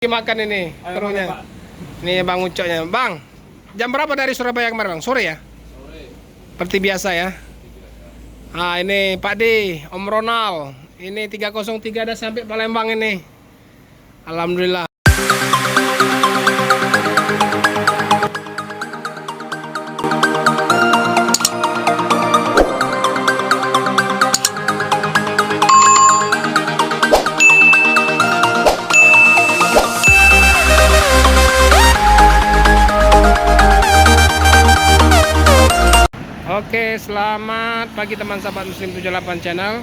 Makan ini krunya. Ini Bang Ucoknya. Bang, jam berapa dari Surabaya kemarin, Bang? Sore ya? Sore. Seperti biasa ya. Nah, ini Pak D, Om Ronald. Ini 303 ada sampai Palembang ini. Alhamdulillah. Oke, selamat pagi teman sahabat Muslim 78 channel.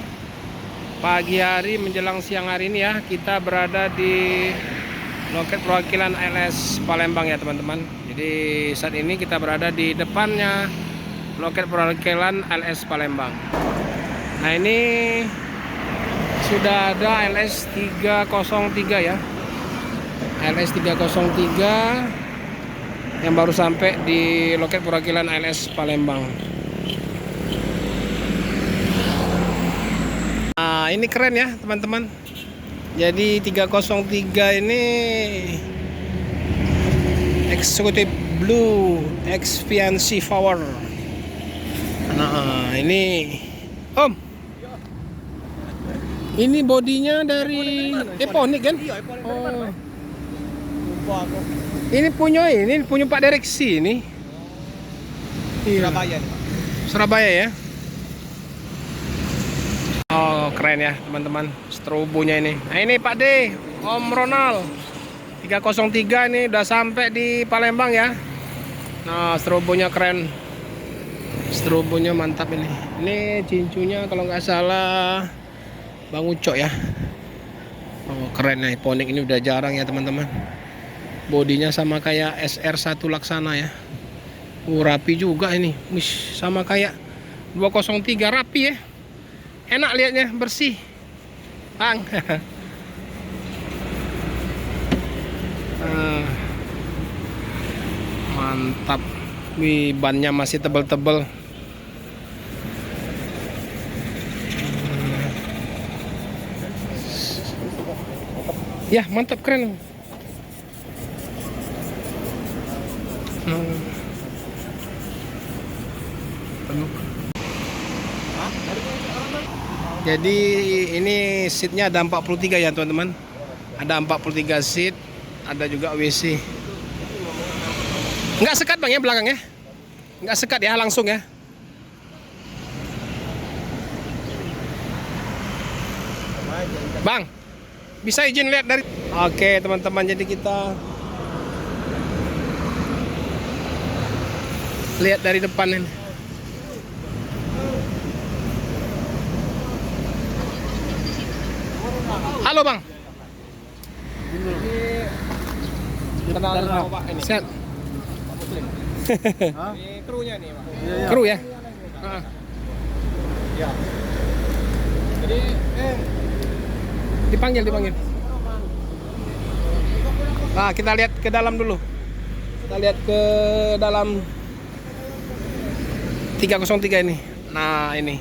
Pagi hari menjelang siang hari ini ya, kita berada di loket perwakilan ALS Palembang ya teman-teman. Jadi saat ini kita berada di depannya loket perwakilan ALS Palembang. Nah, ini sudah ada ALS 303 ya. ALS 303 yang baru sampai di loket perwakilan ALS Palembang. Nah, ini keren ya teman-teman. Jadi 303 ini Executive Blue Expiancy Power. Nah, ini Om, ini bodinya dari Eponic kan? Oh, ini punya Pak Direksi ini. Surabaya. Surabaya ya. Oh, keren ya teman-teman, strobonya ini. Nah, ini Pak D, Om Ronald 303 ini udah sampai di Palembang ya. Nah, strobonya keren. Strobonya mantap ini. Ini cincunya kalau nggak salah Bang Ucok ya. Oh, keren ya, Eponic ini udah jarang ya teman-teman. Bodinya sama kayak SR1 Laksana ya. Rapi juga ini. Wish, sama kayak 203, rapi ya. Enak lihatnya, bersih, Bang. Mantap. Wih, bannya masih tebel-tebel. Ya, mantap, keren. Jadi ini seatnya ada 43 ya teman-teman. Ada 43 seat. Ada juga WC. Nggak sekat Bang ya belakangnya? Nggak sekat ya, langsung ya. Bang, bisa izin lihat dari. Oke teman-teman, jadi kita lihat dari depan ini. Halo Bang. Kenal sama Pak ini. Sehat. Pak Muslim. Ini krunya nih, Pak. Kru ya? Heeh. Ya. Jadi dipanggil. Nah, kita lihat ke dalam dulu. Kita lihat ke dalam 303 ini. Nah, ini.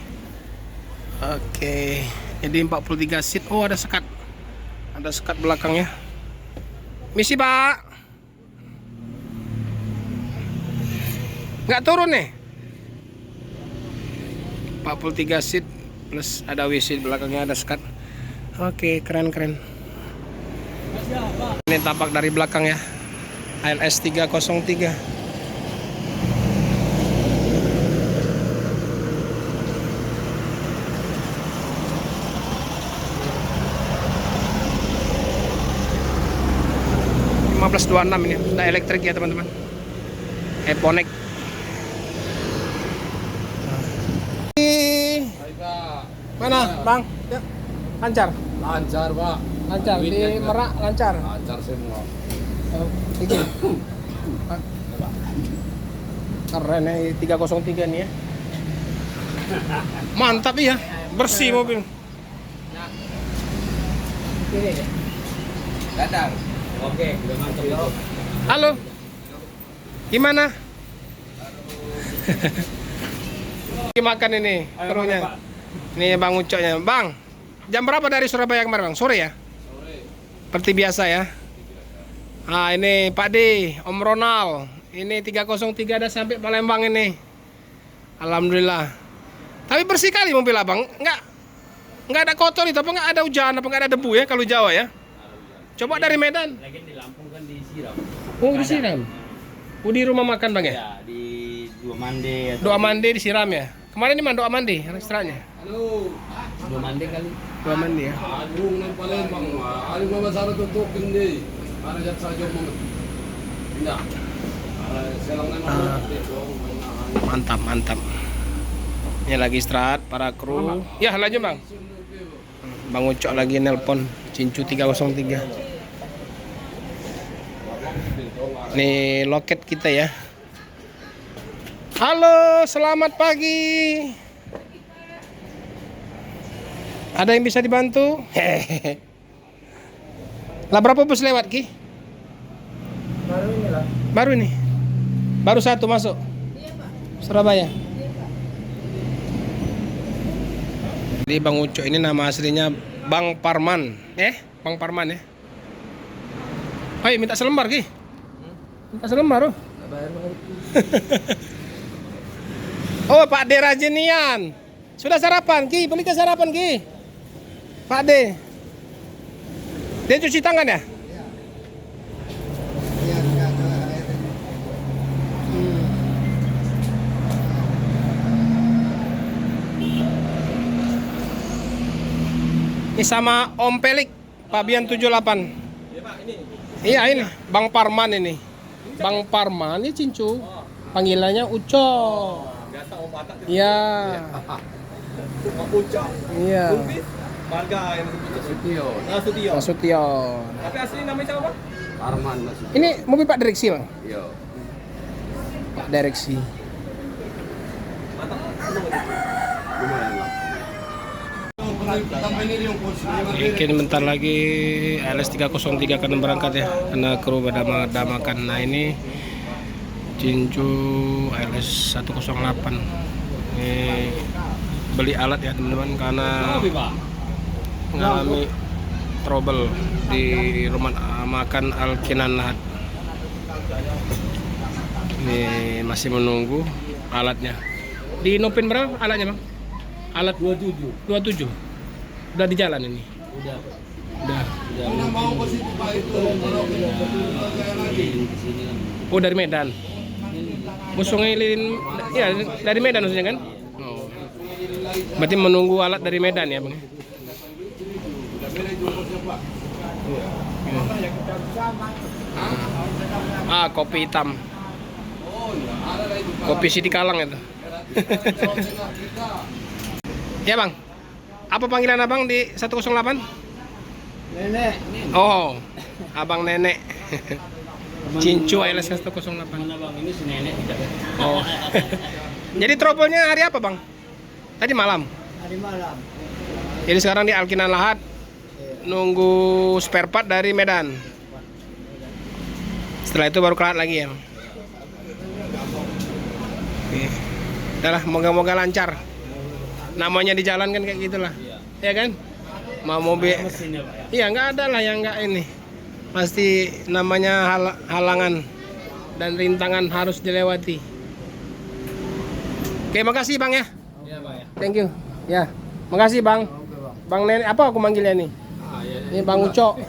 Oke. Jadi 43 seat. Oh, ada sekat. Ada sekat belakangnya. Misi Pak. Nggak turun nih. 43 seat plus ada WC belakangnya, ada sekat. Oke, keren. Ini tampak dari belakang ya. ALS 303. -26 ini sudah elektrik ya teman-teman. Eponic. Mana Bang? Ya. Lancar. Lancar, Pak. Lancar di Merak lancar. Lancar semua. Ini. Keren ya 303 nih ya. Mantap ya. Bersih mobil. Datang. Oke, udah mantap itu. Halo. Gimana? Makan ini krunya. Ini Bang Ucoknya. Bang, jam berapa dari Surabaya kemarin, Bang? Sore ya? Sore. Seperti biasa ya. Nah ini Pak D, Om Ronald. Ini 303 udah sampai Palembang ini. Alhamdulillah. Tapi bersih kali mobil abang. Nggak ada kotor itu, apa nggak ada hujan, apa nggak ada debu ya kalau Jawa ya. Coba dari Medan. Lagi di Lampung kan disiram. Oh disiram. Oh di rumah makan bang ya? Ya, di Dua Mande. Doa mandi disiram ya. Kemarin di mana doa mandi restorannya? Halo. Dua Mande kali. Doa mandi ya. Agung ng Palembang, ali mo masarap tutukin di. Para dyan sa job mo. Hindi. Silang na Mantap mantap. Ini lagi istirahat para kru. Ya lanjut bang. Bang Ucok lagi nelpon Cincu 303. Nih loket kita ya. Halo, selamat pagi. Ada yang bisa dibantu? Hehehe. Lah berapa bus lewat Ki? Baru ini lah. Baru ini. Baru satu masuk. Iya Pak. Surabaya. Jadi Bang Ucok ini nama aslinya Bang Parman. Bang Parman ya. Ayo minta selembar Ki. Minta selembar oh. Nggak bayar banget. Oh Pak D Rajinian. Sudah sarapan Ki, beli ke sarapan Ki. Pak D. Dia cuci tangan ya? Ini sama Om Pelik, Pabian 78. Iya Pak, ini. Iya ini, Bang Parman ini. Bang Parman ini Cincu. Panggilannya Uco. Biasa Om Batak. Iya. Om Pucak. Iya. Marga yang disebut Sutio. Nasution. Nasution. Tapi asli namanya siapa? Arman masih. Ini mobil Pak Direksi, Bang. Yo. Pak Direksi. Lumayan lah. Tambah ini yung kursi. Mungkin bentar lagi LS 303 akan berangkat ya, karena kru pada makan. Nah ini Cincu LS 108. Ini beli alat ya teman-teman karena mengalami trouble di rumah makan Al-Kinan Lahat. Ini masih menunggu alatnya. Di Nopin berapa alatnya bang? Alat 27. Udah di jalan ini. Udah. Udah. Unang mau ko si Pak itu. Oh dari Medan. Musungilin, ya dari Medan maksudnya kan? Oh. Berarti menunggu alat dari Medan ya bang? Ah kopi hitam. Kopi Sidi Kalang itu. Ya bang. Apa panggilan abang di 108? Nenek. Oh, abang nenek. Cincu LS 108. Mana bang? Ini si nenek tidak. Oh. Jadi trouble-nya hari apa bang? Tadi malam. Hari malam. Jadi sekarang di Al-Kinan Lahat nunggu spare part dari Medan. Setelah itu baru kelar lagi ya. Oke. Udahlah, moga-moga lancar. Namanya di jalan kan kayak gitulah. Ya kan? Mau mobil. Mesinnya pak ya. Iya, nggak ada lah yang nggak ini. Pasti namanya halangan dan rintangan harus dilewati. Oke, makasih bang ya. Iya pak ya. Thank you. Ya, makasih bang. Bang Nenek, apa aku manggilnya nih? Ini Bang Ucok.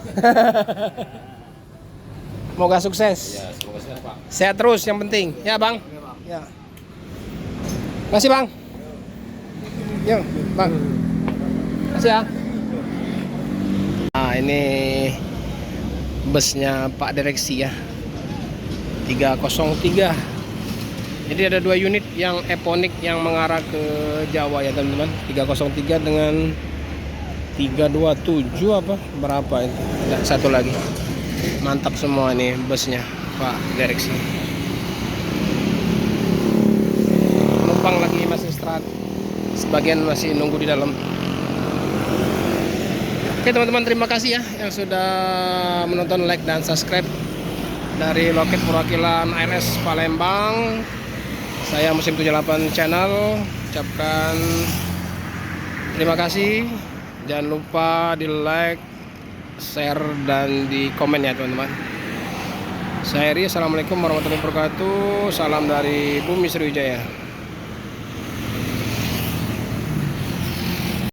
Semoga sukses. Ya, semoga sehat pak. Sehat terus yang penting. Ya bang. Ya. Makasih bang. Yuk bang. Makasih ya. Nah ini busnya Pak Direksi ya. 303. Jadi ada dua unit yang Eponic yang mengarah ke Jawa ya teman-teman. 303 dengan 327 apa berapa itu? Nah, satu lagi. Mantap semua nih busnya Pak Direksi. Penumpang lagi masih istirahat. Sebagian masih nunggu di dalam. Oke teman-teman, terima kasih ya yang sudah menonton, like dan subscribe dari loket perwakilan ALS Palembang. Saya Musim 78 Channel ucapkan terima kasih. Jangan lupa di like, share dan di komen ya teman-teman. Saya Ri, assalamualaikum warahmatullahi wabarakatuh. Salam dari Bumi Sriwijaya.